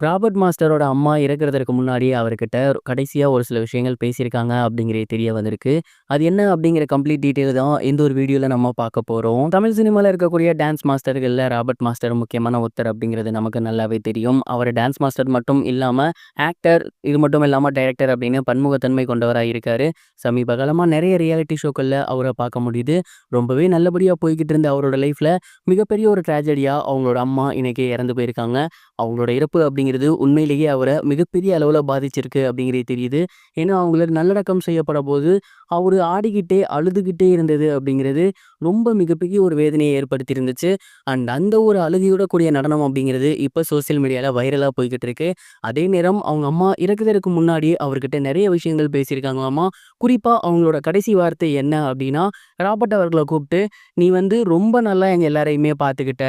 Robert மாஸ்டரோட அம்மா இறக்குறதற்கு முன்னாடி அவர்கிட்ட கடைசியா ஒரு சில விஷயங்கள் பேசியிருக்காங்க அப்படிங்கிறது தெரிய வந்திருக்கு. அது என்ன அப்படிங்கிற கம்ப்ளீட் டீட்டெயில் தான் இந்த ஒரு வீடியோல நம்ம பார்க்க போறோம். தமிழ் சினிமால இருக்கக்கூடிய டான்ஸ் மாஸ்டர்கள்ல ராபர்ட் மாஸ்டர் முக்கியமான ஒருத்தர் அப்படிங்கிறது நமக்கு நல்லாவே தெரியும். அவர் டான்ஸ் மாஸ்டர் மட்டும் இல்லாம ஆக்டர், இது மட்டும் இல்லாம டைரக்டர் அப்படின்னு பன்முகத்தன்மை கொண்டவரா இருக்காரு. சமீப காலமா நிறைய ரியாலிட்டி ஷோக்கள்ல அவரை பார்க்க முடியுது. ரொம்பவே நல்லபடியா போய்க்கிட்டு இருந்த அவரோட லைஃப்ல மிகப்பெரிய ஒரு ட்ராஜடியா அவங்களோட அம்மா இன்னைக்கு இறந்து போயிருக்காங்க. அவங்களோட இறப்பு அப்படிங்கிறது உண்மையிலேயே அவரை மிகப்பெரிய அளவில் பாதிச்சிருக்கு அப்படிங்கிறது தெரியுது. ஏன்னா அவங்கள நல்லடக்கம் செய்யப்பட போது அவர் ஆடிக்கிட்டே அழுதுகிட்டே இருந்தது அப்படிங்கிறது ரொம்ப மிகப்பெரிய ஒரு வேதனையை ஏற்படுத்தி இருந்துச்சு. அண்ட் அந்த ஒரு அழுகையோட கூடிய நடனம் அப்படிங்கிறது இப்போ சோசியல் மீடியாவில் வைரலாக போய்கிட்டு இருக்கு. அதே நேரம் அவங்க அம்மா இறக்குறதுக்கு முன்னாடி அவர்கிட்ட நிறைய விஷயங்கள் பேசியிருக்காங்களாமா. குறிப்பாக அவங்களோட கடைசி வார்த்தை என்ன அப்படின்னா, ராபர்ட் அவர்களை கூப்பிட்டு, நீ ரொம்ப நல்லா எங்கள் எல்லாரையுமே பார்த்துக்கிட்ட,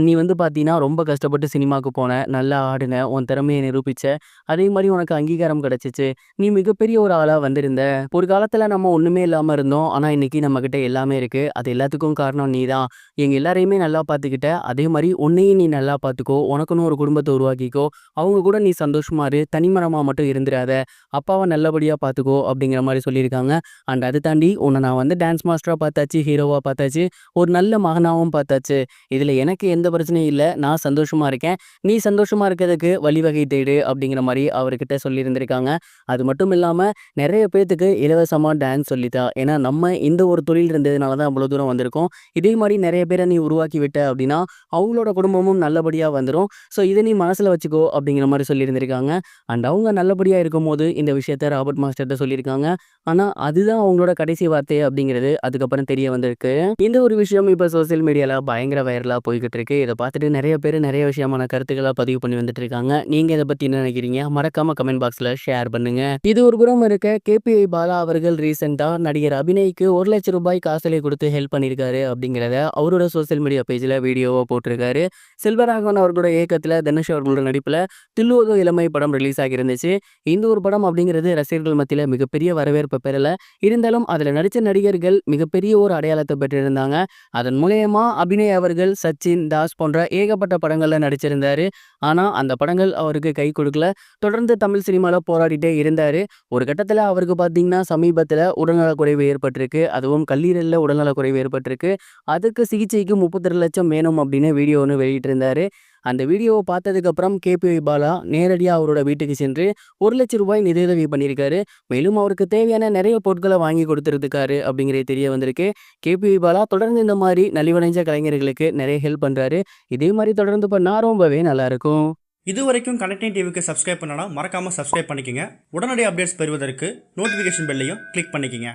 நீ பார்த்தீங்கன்னா ரொம்ப கஷ்டப்பட்டு சினிமாவுக்கு போன, நல்லா ஆடுன, உன் திறமையை நிரூபிச்ச, அதே மாதிரி உனக்கு அங்கீகாரம் கிடைச்சிச்சு, நீ மிகப்பெரிய ஒரு ஆளாக வந்திருந்த, ஒரு காலத்தில் நம்ம ஒன்றுமே இல்லாமல் இருந்தோம், ஆனால் இன்னைக்கு நம்மக்கிட்ட எல்லாமே இருக்குது, அது எல்லாத்துக்கும் காரணம் நீ தான், எங்கள் எல்லாரையுமே நல்லா பார்த்துக்கிட்ட, அதே மாதிரி உன்னையும் நீ நல்லா பார்த்துக்கோ, உனக்குன்னு ஒரு குடும்பத்தை உருவாக்கிக்கோ, அவங்க கூட நீ சந்தோஷமா இரு, தனிமரமாக மட்டும் இருந்துடாத, அப்பாவை நல்லபடியாக பார்த்துக்கோ அப்படிங்கிற மாதிரி சொல்லியிருக்காங்க. அண்ட் அதை தாண்டி உன்னை நான் டான்ஸ் மாஸ்டராக பார்த்தாச்சு, ஹீரோவாக பார்த்தாச்சு, ஒரு நல்ல மகனாகவும் பார்த்தாச்சு, இதில் எனக்கு எந்த பிரச்சனையும் இல்லை, நான் சந்தோஷமாக இருக்கேன், நீ சந்தோஷமா இருக்கிறதுக்கு வழிவகை தேடு அப்படிங்கிற மாதிரி அவர்கிட்ட சொல்லியிருந்திருக்காங்க. அது மட்டும் இல்லாமல் நிறைய பேர்த்துக்கு இலவசமாக டான்ஸ் சொல்லித்தா, ஏன்னா நம்ம இந்த ஒரு தொழில் இருந்ததுனால தான் அவ்வளோ தூரம் வந்திருக்கோம், இதே மாதிரி நிறைய பேரை நீ உருவாக்கி விட்ட அப்படின்னா அவங்களோட குடும்பமும் நல்லபடியாக வந்துடும், ஸோ இதை நீ மனசில் வச்சுக்கோ அப்படிங்கிற மாதிரி சொல்லியிருந்திருக்காங்க. அண்ட் அவங்க நல்லபடியாக இருக்கும்போது இந்த விஷயத்த ராபர்ட் மாஸ்டர்கிட்ட சொல்லியிருக்காங்க. ஆனால் அதுதான் அவங்களோட கடைசி வார்த்தை அப்படிங்கிறது அதுக்கப்புறம் தெரிய வந்திருக்கு. இந்த ஒரு விஷயம் இப்போ சோசியல் மீடியாவில் பயங்கர வைரலாக போய்கிட்டு இருக்கு. இதை பார்த்துட்டு நிறைய பேர் நிறைய விஷயமான கருத்துக்களை பதிவு பண்ணி வந்துட்டு இருக்காங்க. நீங்க இதை பத்தி என்ன நினைக்கிறீங்க? மறக்காம கமெண்ட் பாக்ஸ்ல ஷேர் பண்ணுங்க. இது ஒரு புறம் இருக்க, கேபிஐ பாலா அவர்கள் ரீசெண்டா நடிகர் அபிநய்க்கு 1,00,000 ரூபாய் காசோலை கொடுத்து ஹெல்ப் பண்ணியிருக்காரு அப்படிங்கிறத அவரோட சோசியல் மீடியா பேஜ்ல வீடியோவா போட்டிருக்காரு. செல்வராகவன் அவர்களோட இயக்கத்துல தனுஷ் அவர்களோட நடிப்புல தில்லுவதோ இளமை படம் ரிலீஸ் ஆகி இருந்துச்சு. இந்த ஒரு படம் அப்படிங்கிறது ரசிகர்கள் மத்தியில மிகப்பெரிய வரவேற்பு பெறல. இருந்தாலும் அதுல நடிச்ச நடிகர்கள் மிகப்பெரிய ஒரு அடையாளத்தை பெற்றிருந்தாங்க. அதன் மூலயமா அபிநய் அவர்கள் சச்சின், தாஸ் போன்ற ஏகப்பட்ட படங்கள்ல நடிச்சிருந்தாரு. ஆனா அந்த படங்கள் அவருக்கு கை கொடுக்கல. தொடர்ந்து தமிழ் சினிமால போராடிட்டே இருந்தாரு. ஒரு கட்டத்துல அவருக்கு பாத்தீங்கன்னா சமீபத்துல உடல்நலக்குறைவு ஏற்பட்டிருக்கு. அதுவும் கல்லீரல்ல உடல்நலக்குறைவு ஏற்பட்டிருக்கு. அதுக்கு சிகிச்சைக்கு 32 லட்சம் வேணும் அப்படின்னு வீடியோ ஒன்று வெளியிட்டிருந்தாரு. அந்த வீடியோவை பார்த்ததுக்கு அப்புறம் கேபிஐ பாலா நேரடியாக அவரோட வீட்டுக்கு சென்று 1,00,000 ரூபாய் நிதியுதவி பண்ணியிருக்காரு. மேலும் அவருக்கு தேவையான நிறைய பொருட்களை வாங்கி கொடுத்துருக்காரு அப்படிங்கிறது தெரிய வந்திருக்கு. கேபிஐ பாலா தொடர்ந்து இந்த மாதிரி நலிவடைஞ்ச கலைஞர்களுக்கு நிறைய ஹெல்ப் பண்றாரு. இதே மாதிரி தொடர்ந்து பண்ணா ரொம்பவே நல்லா இருக்கும். இது வரைக்கும் கனெக்டிங் டிவிக்கு சப்ஸ்கிரைப் பண்ணனா மறக்காம சப்ஸ்கிரைப் பண்ணிக்கங்க. உடனடி அப்டேட்ஸ் பெறுவதற்கு நோட்டிஃபிகேஷன் பெல்லையும் கிளிக் பண்ணிக்கங்க.